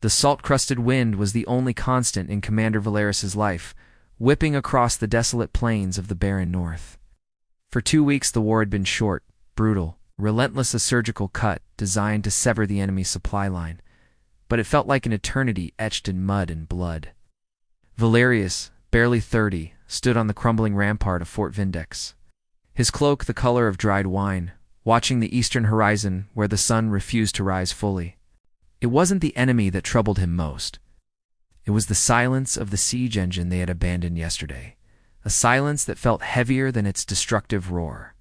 The salt-crusted wind was the only constant in Commander Valerius's life, whipping across the desolate plains of the barren north. For 2 weeks the war had been short, brutal, relentless, a surgical cut designed to sever the enemy's supply line, but it felt like an eternity etched in mud and blood. Valerius, barely 30, stood on the crumbling rampart of Fort Vindex, his cloak the color of dried wine, watching the eastern horizon where the sun refused to rise fully. It wasn't the enemy that troubled him most. It was the silence of the siege engine they had abandoned yesterday, a silence that felt heavier than its destructive roar.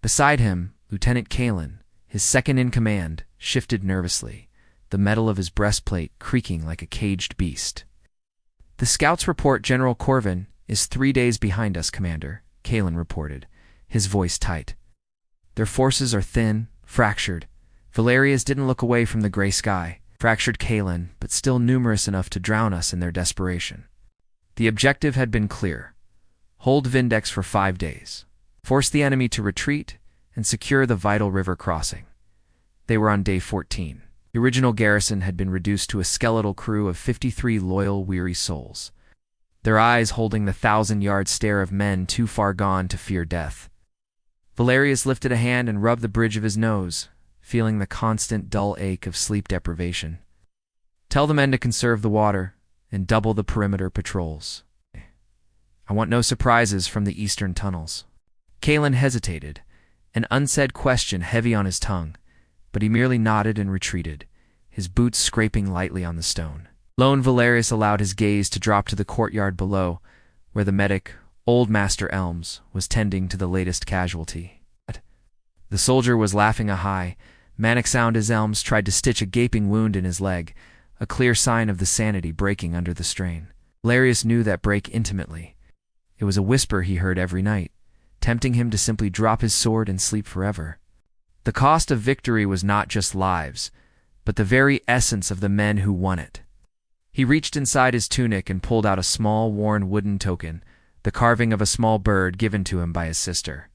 Beside him, Lieutenant Kalin, his second in command, shifted nervously, the metal of his breastplate creaking like a caged beast. "The scouts report General Corvin is 3 days behind us, Commander," Kalin reported, his voice tight. "Their forces are thin, fractured." Valerius didn't look away from the gray sky. Fractured Kalin, but still numerous enough to drown us in their desperation. The objective had been clear. Hold Vindex for 5 days. Force the enemy to retreat and secure the vital river crossing. They were on day 14. The original garrison had been reduced to a skeletal crew of 53 loyal, weary souls, their eyes holding the 1,000-yard stare of men too far gone to fear death. Valerius lifted a hand and rubbed the bridge of his nose, feeling the constant dull ache of sleep deprivation. "Tell the men to conserve the water and double the perimeter patrols. I want no surprises from the eastern tunnels." Kalin hesitated, an unsaid question heavy on his tongue, but he merely nodded and retreated, his boots scraping lightly on the stone. Lone Valerius allowed his gaze to drop to the courtyard below, where the medic, old Master Elms, was tending to the latest casualty. The soldier was laughing a high, manic sound as Elms tried to stitch a gaping wound in his leg, a clear sign of the sanity breaking under the strain. Valerius knew that break intimately. It was a whisper he heard every night, tempting him to simply drop his sword and sleep forever. The cost of victory was not just lives, but the very essence of the men who won it. He reached inside his tunic and pulled out a small, worn wooden token, the carving of a small bird given to him by his sister.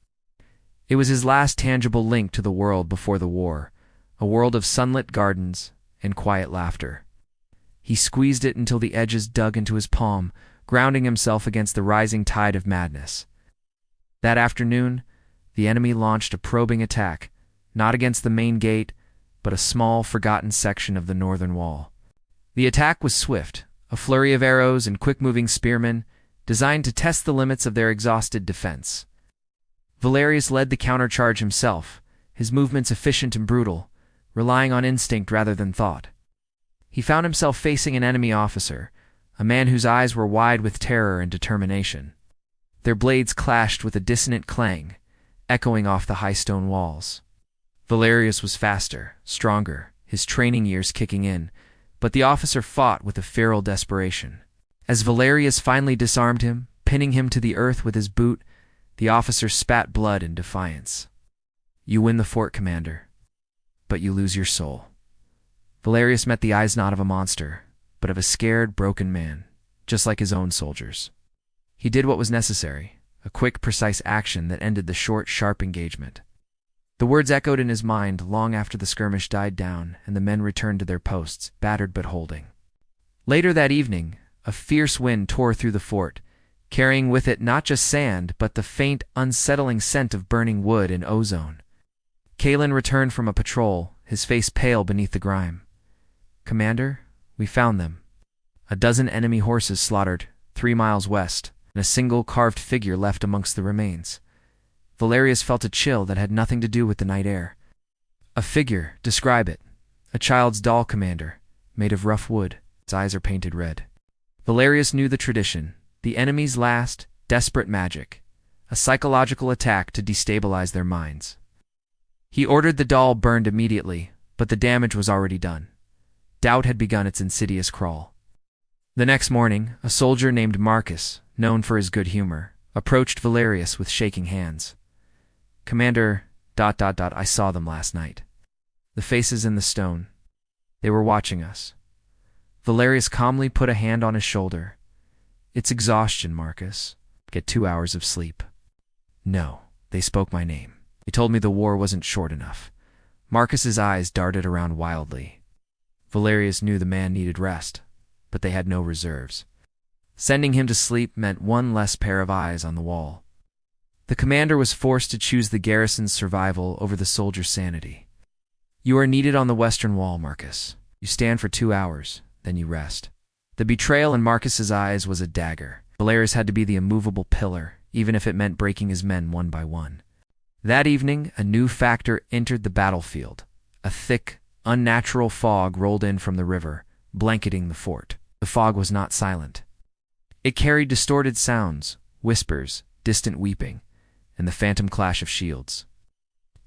It was his last tangible link to the world before the war, a world of sunlit gardens and quiet laughter. He squeezed it until the edges dug into his palm, grounding himself against the rising tide of madness. That afternoon, the enemy launched a probing attack, not against the main gate, but a small, forgotten section of the northern wall. The attack was swift, a flurry of arrows and quick-moving spearmen, designed to test the limits of their exhausted defense. Valerius led the countercharge himself, his movements efficient and brutal, relying on instinct rather than thought. He found himself facing an enemy officer, a man whose eyes were wide with terror and determination. Their blades clashed with a dissonant clang, echoing off the high stone walls. Valerius was faster, stronger, his training years kicking in, but the officer fought with a feral desperation. As Valerius finally disarmed him, pinning him to the earth with his boot, the officer spat blood in defiance. "You win the fort, Commander, but you lose your soul." Valerius met the eyes not of a monster, but of a scared, broken man, just like his own soldiers. He did what was necessary, a quick, precise action that ended the short, sharp engagement. The words echoed in his mind long after the skirmish died down and the men returned to their posts, battered but holding. Later that evening, a fierce wind tore through the fort, carrying with it not just sand, but the faint, unsettling scent of burning wood and ozone. Kalin returned from a patrol, his face pale beneath the grime. "Commander, we found them. A dozen enemy horses slaughtered, 3 miles west, and a single carved figure left amongst the remains." Valerius felt a chill that had nothing to do with the night air. "A figure, describe it." "A child's doll, Commander, made of rough wood. Its eyes are painted red." Valerius knew the tradition, the enemy's last, desperate magic, a psychological attack to destabilize their minds. He ordered the doll burned immediately, but the damage was already done. Doubt had begun its insidious crawl. The next morning, a soldier named Marcus, known for his good humor, approached Valerius with shaking hands. "Commander, I saw them last night. The faces in the stone. They were watching us." Valerius calmly put a hand on his shoulder. "It's exhaustion, Marcus. Get 2 hours of sleep." "No, they spoke my name. They told me the war wasn't short enough." Marcus's eyes darted around wildly. Valerius knew the man needed rest, but they had no reserves. Sending him to sleep meant one less pair of eyes on the wall. The commander was forced to choose the garrison's survival over the soldier's sanity. You are needed on the western wall, Marcus. You stand for 2 hours, then you rest. The betrayal in Marcus's eyes was a dagger. Valerius had to be the immovable pillar, even if it meant breaking his men one by one. That evening, a new factor entered the battlefield. A thick, unnatural fog rolled in from the river, blanketing the fort. The fog was not silent. It carried distorted sounds, whispers, distant weeping, and the phantom clash of shields.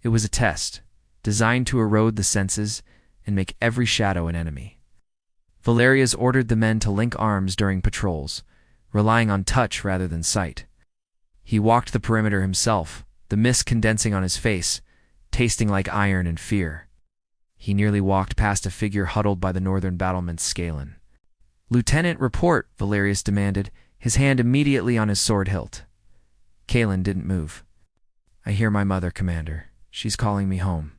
It was a test, designed to erode the senses and make every shadow an enemy. Valerius ordered the men to link arms during patrols, relying on touch rather than sight. He walked the perimeter himself, the mist condensing on his face, tasting like iron and fear. He nearly walked past a figure huddled by the northern battlement's scalon. "Lieutenant, report," Valerius demanded, his hand immediately on his sword hilt. Kalen didn't move. "I hear my mother, Commander. She's calling me home.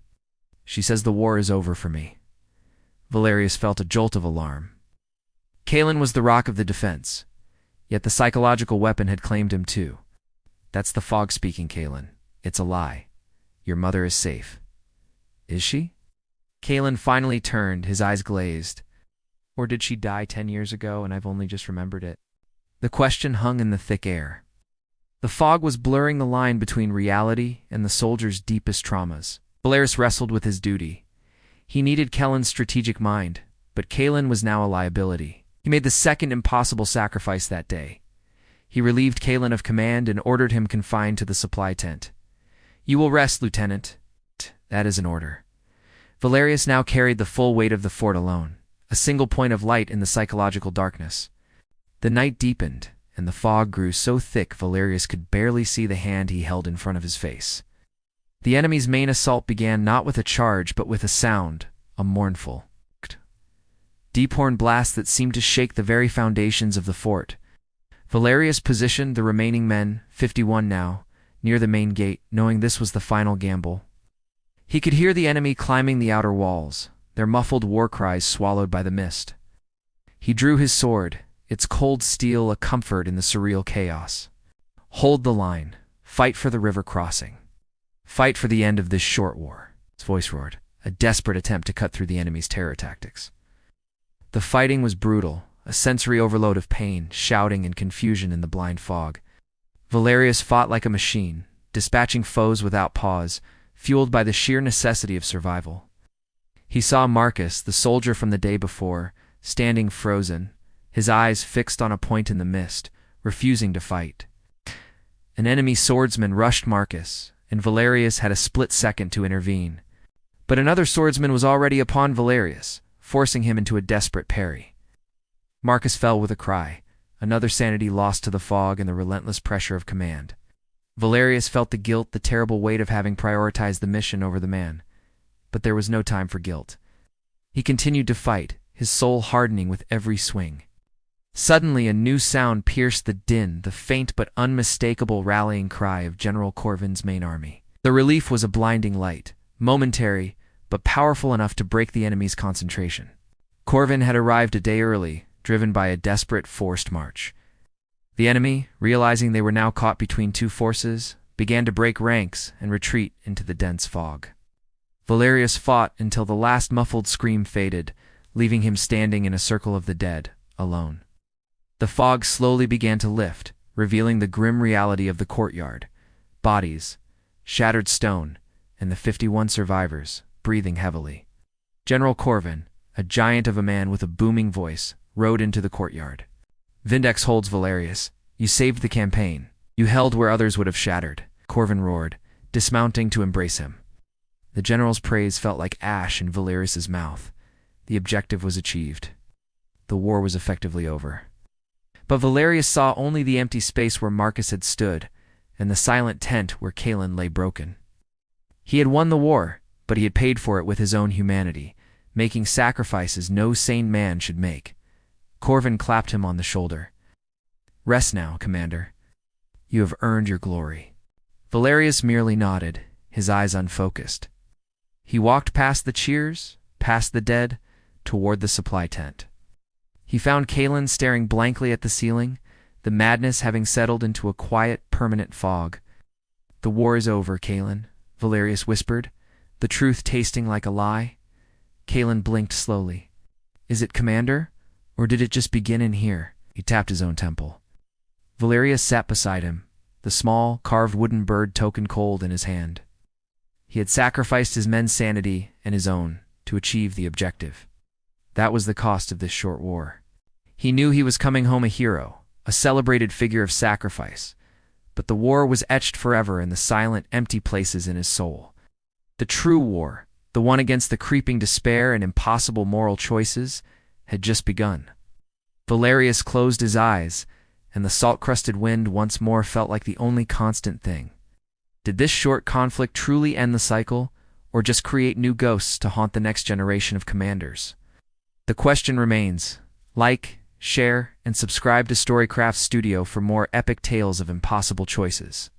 She says the war is over for me." Valerius felt a jolt of alarm. Kalen was the rock of the defense, yet the psychological weapon had claimed him too. "That's the fog speaking, Kalen. It's a lie. Your mother is safe." "Is she?" Kalen finally turned, his eyes glazed. "Or did she die 10 years ago and I've only just remembered it?" The question hung in the thick air. The fog was blurring the line between reality and the soldier's deepest traumas. Valerius wrestled with his duty. He needed Kellen's strategic mind, but Kalen was now a liability. He made the second impossible sacrifice that day. He relieved Kalen of command and ordered him confined to the supply tent. "You will rest, Lieutenant." "That is an order." Valerius now carried the full weight of the fort alone, a single point of light in the psychological darkness. The night deepened, and the fog grew so thick Valerius could barely see the hand he held in front of his face. The enemy's main assault began not with a charge but with a sound, a mournful, deep horn blast that seemed to shake the very foundations of the fort. Valerius positioned the remaining men, 51 now, near the main gate, knowing this was the final gamble. He could hear the enemy climbing the outer walls, their muffled war cries swallowed by the mist. He drew his sword, its cold steel a comfort in the surreal chaos. "Hold the line. Fight for the river crossing. Fight for the end of this short war," his voice roared, a desperate attempt to cut through the enemy's terror tactics. The fighting was brutal, a sensory overload of pain, shouting, and confusion in the blind fog. Valerius fought like a machine, dispatching foes without pause, fueled by the sheer necessity of survival. He saw Marcus, the soldier from the day before, standing frozen, his eyes fixed on a point in the mist, refusing to fight. An enemy swordsman rushed Marcus, and Valerius had a split second to intervene. But another swordsman was already upon Valerius, forcing him into a desperate parry. Marcus fell with a cry, another sanity lost to the fog and the relentless pressure of command. Valerius felt the guilt, the terrible weight of having prioritized the mission over the man. But there was no time for guilt. He continued to fight, his soul hardening with every swing. Suddenly a new sound pierced the din, the faint but unmistakable rallying cry of General Corvin's main army. The relief was a blinding light, momentary, but powerful enough to break the enemy's concentration. Corvin had arrived a day early, driven by a desperate, forced march. The enemy, realizing they were now caught between two forces, began to break ranks and retreat into the dense fog. Valerius fought until the last muffled scream faded, leaving him standing in a circle of the dead, alone. The fog slowly began to lift, revealing the grim reality of the courtyard. Bodies, shattered stone, and the 51 survivors, breathing heavily. General Corvin, a giant of a man with a booming voice, rode into the courtyard. "Vindex holds Valerius. You saved the campaign. You held where others would have shattered," Corvin roared, dismounting to embrace him. The general's praise felt like ash in Valerius's mouth. The objective was achieved. The war was effectively over. But Valerius saw only the empty space where Marcus had stood, and the silent tent where Kalen lay broken. He had won the war, but he had paid for it with his own humanity, making sacrifices no sane man should make. Corvin clapped him on the shoulder. "Rest now, Commander. You have earned your glory." Valerius merely nodded, his eyes unfocused. He walked past the cheers, past the dead, toward the supply tent. He found Kalen staring blankly at the ceiling, the madness having settled into a quiet, permanent fog. "The war is over, Kalen," Valerius whispered, the truth tasting like a lie. Kalen blinked slowly. "Is it, Commander? Or did it just begin in here?" He tapped his own temple. Valerius sat beside him, the small, carved wooden bird token cold in his hand. He had sacrificed his men's sanity and his own to achieve the objective. That was the cost of this short war. He knew he was coming home a hero, a celebrated figure of sacrifice, but the war was etched forever in the silent, empty places in his soul. The true war, the one against the creeping despair and impossible moral choices, had just begun. Valerius closed his eyes, and the salt-crusted wind once more felt like the only constant thing. Did this short conflict truly end the cycle, or just create new ghosts to haunt the next generation of commanders? The question remains. Like, share, and subscribe to Storycraft Studio for more epic tales of impossible choices.